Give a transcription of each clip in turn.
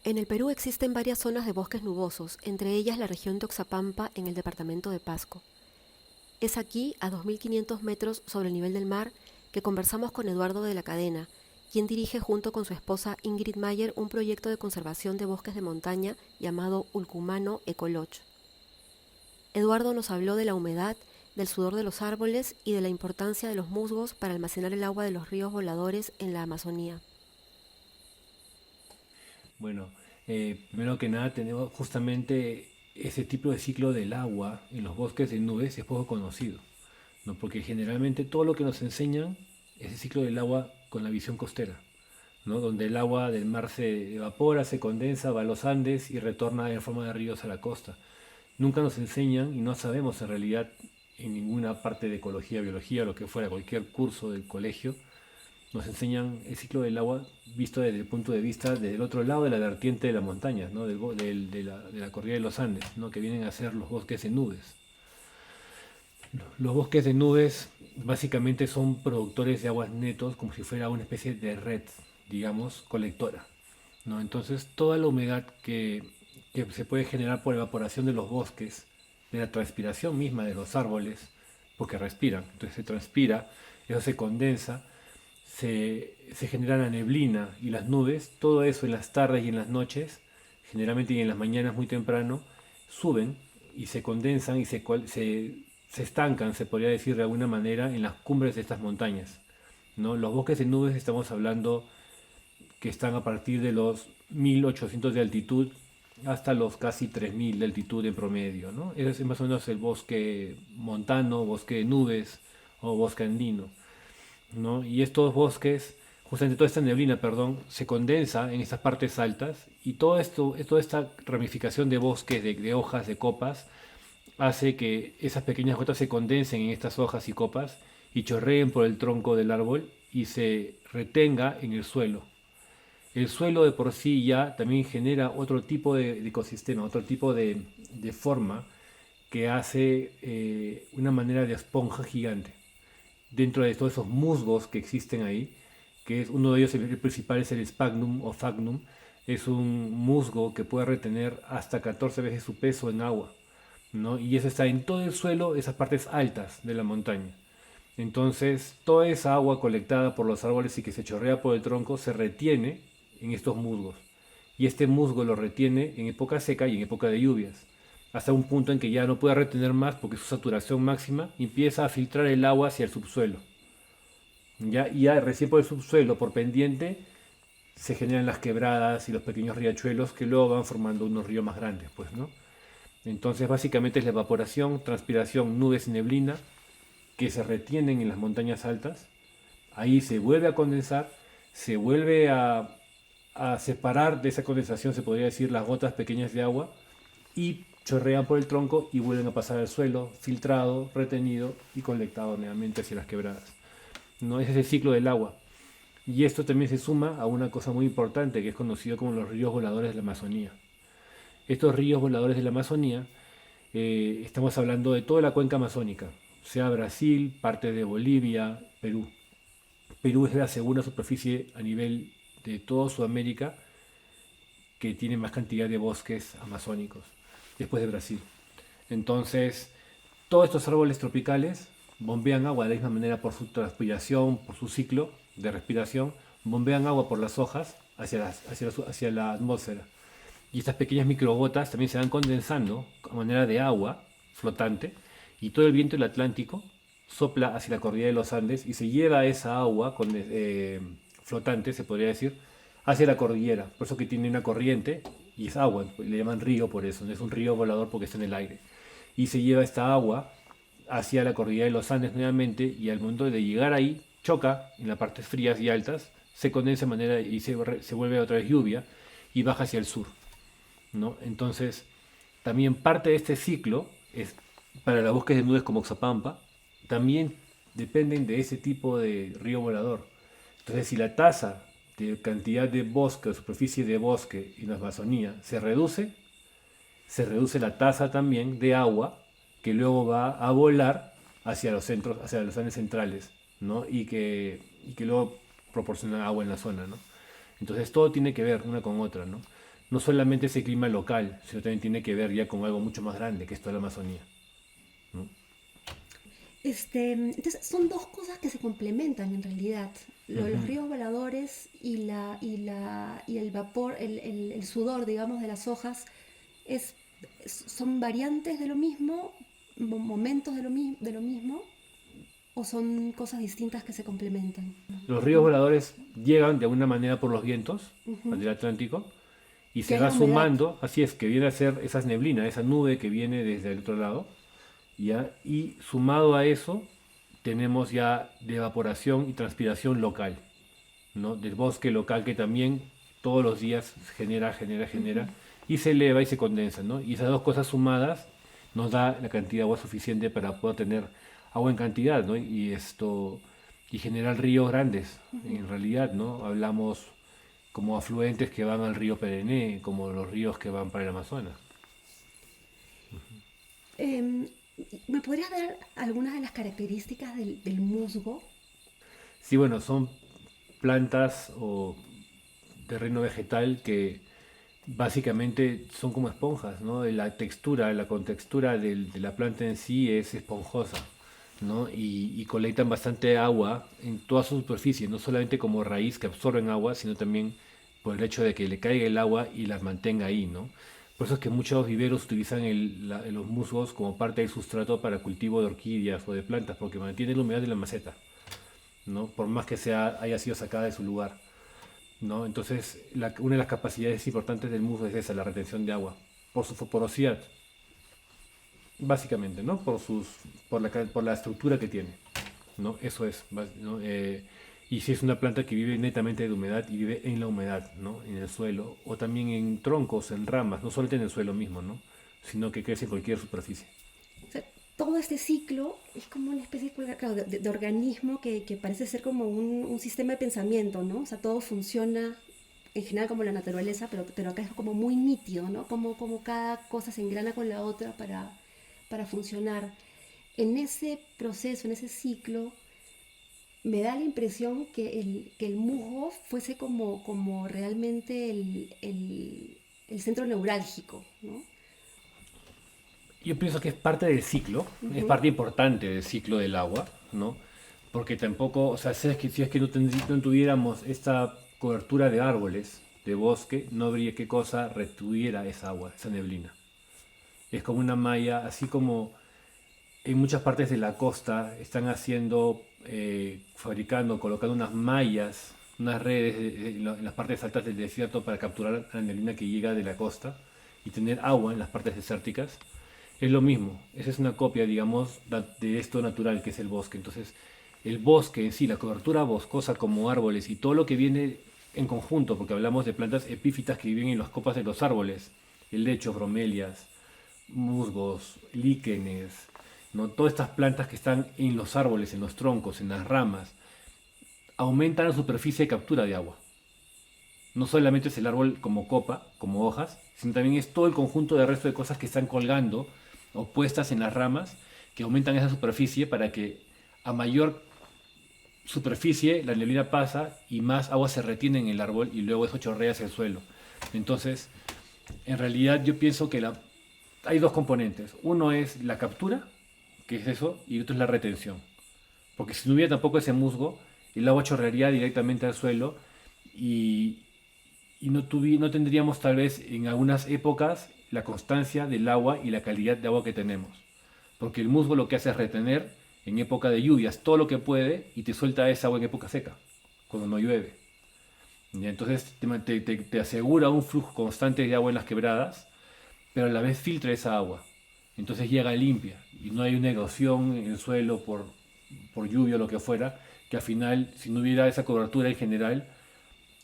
En el Perú existen varias zonas de bosques nubosos, entre ellas la región de Oxapampa en el departamento de Pasco. Es aquí, a 2.500 metros sobre el nivel del mar, que conversamos con Eduardo de la Cadena, quien dirige junto con su esposa Ingrid Mayer un proyecto de conservación de bosques de montaña llamado Ulcumano Ecoloch. Eduardo nos habló de la humedad, del sudor de los árboles y de la importancia de los musgos para almacenar el agua de los ríos voladores en la Amazonía. Bueno, primero que nada tenemos justamente ese tipo de ciclo del agua en los bosques de nubes es poco conocido, ¿no? Porque generalmente todo lo que nos enseñan es el ciclo del agua con la visión costera, ¿no? Donde el agua del mar se evapora, se condensa, va a los Andes y retorna en forma de ríos a la costa. Nunca nos enseñan y no sabemos en realidad en ninguna parte de ecología, biología, lo que fuera, cualquier curso del colegio, nos enseñan el ciclo del agua visto desde el punto de vista del otro lado de la vertiente de la montaña, ¿no? De la cordillera de los Andes, ¿no? Que vienen a ser los bosques de nubes. Los bosques de nubes básicamente son productores de aguas netos como si fuera una especie de red, digamos, colectora, ¿no? Entonces toda la humedad que se puede generar por evaporación de los bosques, de la transpiración misma de los árboles, porque respiran, entonces se transpira, eso se condensa, se genera la neblina y las nubes, todo eso en las tardes y en las noches, generalmente y en las mañanas muy temprano, suben y se condensan y se estancan, se podría decir de alguna manera, en las cumbres de estas montañas, ¿no? Los bosques de nubes estamos hablando que están a partir de los 1800 de altitud hasta los casi 3000 de altitud en promedio, ¿no? Ese es más o menos el bosque montano, bosque de nubes o bosque andino, ¿no? Y estos bosques, justamente toda esta neblina, perdón, se condensa en estas partes altas y todo esto, toda esta ramificación de bosques, de hojas, de copas, hace que esas pequeñas gotas se condensen en estas hojas y copas y chorreen por el tronco del árbol y se retenga en el suelo. El suelo de por sí ya también genera otro tipo de ecosistema, otro tipo de forma que hace una manera de esponja gigante dentro de todos esos musgos que existen ahí, que es uno de ellos, el principal es el sphagnum o fagnum, es un musgo que puede retener hasta 14 veces su peso en agua, ¿no? Y eso está en todo el suelo, esas partes altas de la montaña. Entonces, toda esa agua colectada por los árboles y que se chorrea por el tronco se retiene en estos musgos. Y este musgo lo retiene en época seca y en época de lluvias, hasta un punto en que ya no puede retener más porque su saturación máxima empieza a filtrar el agua hacia el subsuelo. ¿Ya? Y ya recién por el subsuelo, por pendiente, se generan las quebradas y los pequeños riachuelos que luego van formando unos ríos más grandes, pues, ¿no? Entonces, básicamente es la evaporación, transpiración, nubes y neblina que se retienen en las montañas altas. Ahí se vuelve a condensar, se vuelve a separar de esa condensación, se podría decir, las gotas pequeñas de agua y chorrean por el tronco y vuelven a pasar al suelo, filtrado, retenido y colectado nuevamente hacia las quebradas. No, ese es el ciclo del agua. Y esto también se suma a una cosa muy importante que es conocido como los ríos voladores de la Amazonía. Estos ríos voladores de la Amazonía, estamos hablando de toda la cuenca amazónica, sea Brasil, parte de Bolivia, Perú. Perú es la segunda superficie a nivel de toda Sudamérica que tiene más cantidad de bosques amazónicos, después de Brasil. Entonces, todos estos árboles tropicales bombean agua de la misma manera por su transpiración, por su ciclo de respiración, bombean agua por las hojas hacia la atmósfera. Y estas pequeñas microgotas también se van condensando a manera de agua flotante y todo el viento del Atlántico sopla hacia la cordillera de los Andes y se lleva esa agua flotante, se podría decir, hacia la cordillera. Por eso que tiene una corriente y es agua, le llaman río por eso, no es un río volador porque está en el aire. Y se lleva esta agua hacia la cordillera de los Andes nuevamente y al momento de llegar ahí choca en las partes frías y altas, se condensa de manera y se vuelve otra vez lluvia y baja hacia el sur, ¿no? Entonces, también parte de este ciclo es para la búsqueda de nubes como Oxapampa, también dependen de ese tipo de río volador. Entonces, si la tasa de cantidad de bosque o superficie de bosque en la Amazonía se reduce la tasa también de agua que luego va a volar hacia los centros, hacia los Andes centrales, ¿no? Y que luego proporciona agua en la zona, ¿no? Entonces todo tiene que ver una con otra, ¿no? no solamente ese clima local, sino también tiene que ver ya con algo mucho más grande, que es toda la Amazonía, ¿no? Entonces son dos cosas que se complementan en realidad. Los Ujú. ríos voladores y el vapor, el sudor, digamos, de las hojas, es, son variantes de lo mismo, momentos de lo mismo, o son cosas distintas que se complementan. Los ríos voladores llegan de alguna manera por los vientos Ujú. del Atlántico y Que se es va la humedad. sumando, así es, que viene a ser esa neblina, esa nube que viene desde el otro lado, ¿ya? Y sumado a eso, tenemos ya de evaporación y transpiración local, ¿no? Del bosque local que también todos los días genera, y se eleva y se condensa, ¿no? Y esas dos cosas sumadas nos da la cantidad de agua suficiente para poder tener agua en cantidad, ¿no? Y generar ríos grandes, en realidad, ¿no? Hablamos como afluentes que van al río Perené, como los ríos que van para el Amazonas. Em, ¿Me podrías dar algunas de las características del musgo? Sí, bueno, son plantas o terreno vegetal que básicamente son como esponjas, ¿no? La textura, la contextura de la planta en sí es esponjosa, ¿no? Y colectan bastante agua en toda su superficie, no solamente como raíz que absorben agua, sino también por el hecho de que le caiga el agua y las mantenga ahí, ¿no? Por eso es que muchos viveros utilizan los musgos como parte del sustrato para cultivo de orquídeas o de plantas, porque mantiene la humedad de la maceta, ¿no? Por más que haya sido sacada de su lugar, ¿no? Entonces, una de las capacidades importantes del musgo es esa, la retención de agua, por su porosidad, básicamente, ¿no? Por la estructura que tiene, ¿no? Eso es, ¿no? Y si es una planta que vive netamente de humedad y vive en la humedad, ¿no? En el suelo, o también en troncos, en ramas, no solamente en el suelo mismo, ¿no? Sino que crece en cualquier superficie. O sea, todo este ciclo es como una especie claro, de organismo que parece ser como un sistema de pensamiento, ¿no? O sea, todo funciona en general como la naturaleza, pero acá es como muy nítido, ¿no? Como cada cosa se engrana con la otra para funcionar. En ese proceso, en ese ciclo, me da la impresión que el musgo fuese como realmente el centro neurálgico, ¿no? Yo pienso que es parte del ciclo, es Ujú. parte importante del ciclo del agua, ¿no? Porque tampoco, o sea, si es que no tuviéramos esta cobertura de árboles, de bosque, no habría qué cosa retuviera esa agua, esa neblina. Es como una malla, así como en muchas partes de la costa están haciendo, fabricando, colocando unas mallas, unas redes en las partes altas del desierto para capturar la neblina que llega de la costa y tener agua en las partes desérticas. Es lo mismo, esa es una copia, digamos, de esto natural que es el bosque. Entonces, el bosque en sí, la cobertura boscosa como árboles y todo lo que viene en conjunto, porque hablamos de plantas epífitas que viven en las copas de los árboles, helechos, bromelias, musgos, líquenes, ¿no? Todas estas plantas que están en los árboles, en los troncos, en las ramas, aumentan la superficie de captura de agua. No solamente es el árbol como copa, como hojas, sino también es todo el conjunto de resto de cosas que están colgando o puestas en las ramas que aumentan esa superficie para que a mayor superficie la neblina pasa y más agua se retiene en el árbol y luego eso chorrea hacia el suelo. Entonces, en realidad yo pienso que hay dos componentes. Uno es la captura, que es eso, y otro es la retención. Porque si no hubiera tampoco ese musgo, el agua chorrearía directamente al suelo y, no tendríamos tal vez en algunas épocas la constancia del agua y la calidad de agua que tenemos. Porque el musgo lo que hace es retener en época de lluvias todo lo que puede y te suelta esa agua en época seca, cuando no llueve. Y entonces te asegura un flujo constante de agua en las quebradas, pero a la vez filtra esa agua. Entonces llega limpia y no hay una erosión en el suelo por lluvia o lo que fuera, que al final, si no hubiera esa cobertura en general,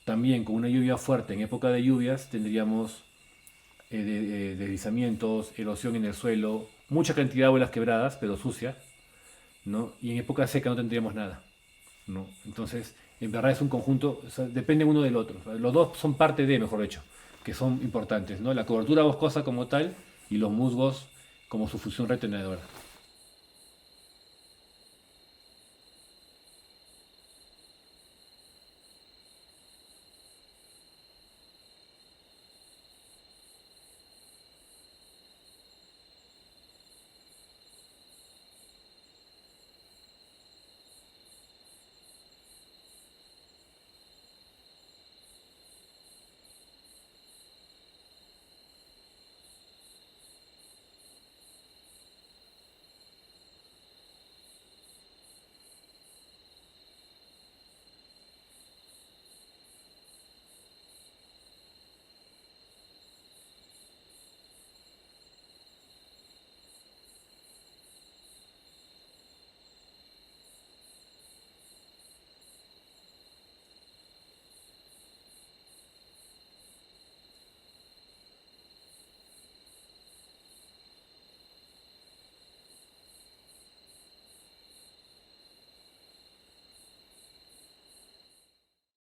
también con una lluvia fuerte en época de lluvias tendríamos deslizamientos, erosión en el suelo, mucha cantidad de agua en las quebradas, pero sucia, ¿no? Y en época seca no tendríamos nada, ¿no? Entonces, en verdad es un conjunto, o sea, depende uno del otro. O sea, los dos son parte de, mejor dicho, que son importantes, ¿no? La cobertura boscosa como tal y los musgos como su función retenedora.